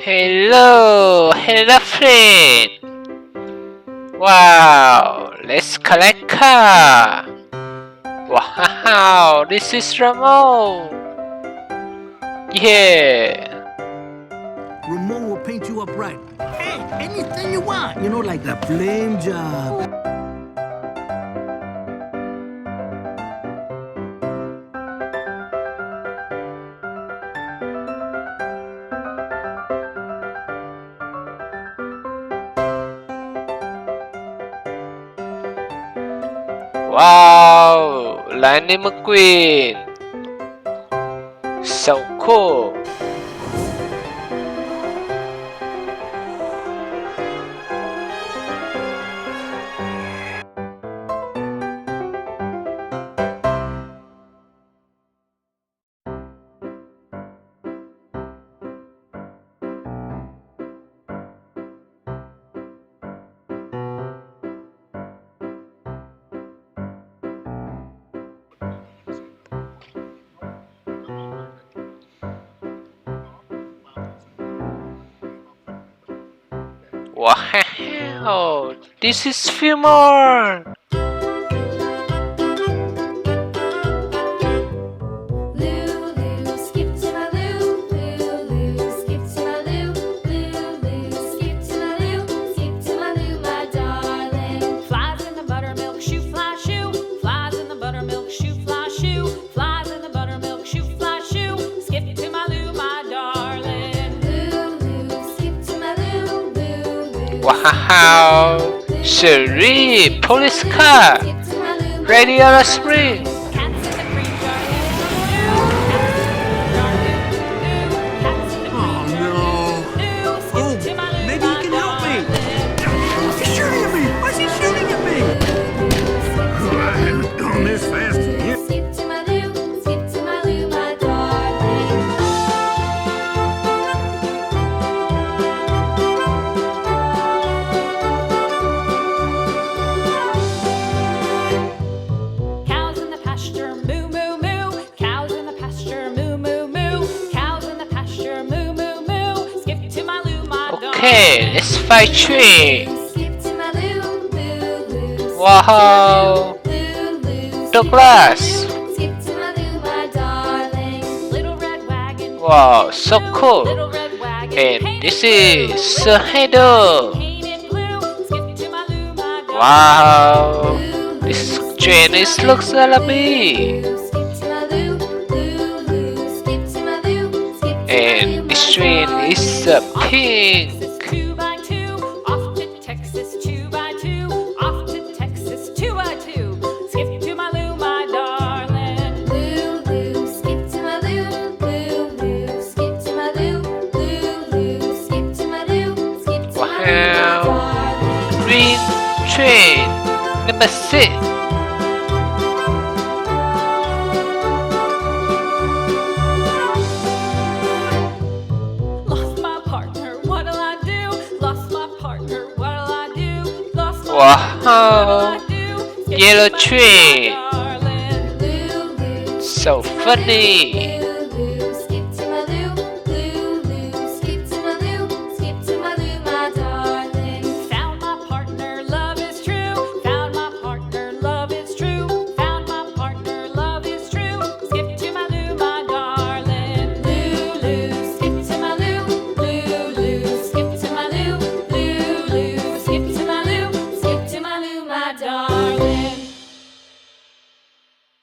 Hello friend. Wow, let's collect car. Wow, this is Ramon. Yeah. Ramon will paint you up right. Hey, anything you want. You know, like the flame job. Wow, Lightning McQueen. So cool. Wow, this is few more. Wow, Cherie, police car, ready on a spring. Oh no. Oh, maybe you can help me. He's shooting at me. Why is he shooting at me? I haven't done this fast yet. Okay, let's fight tree. Wow, Douglas. Wow, so cool. And this is a header. Wow, this train looks lovely. And this train is pink. Green train number 6. Lost my partner, what'll I do? Lost my partner, what'll I do? Lost my Wow, yellow train. So funny.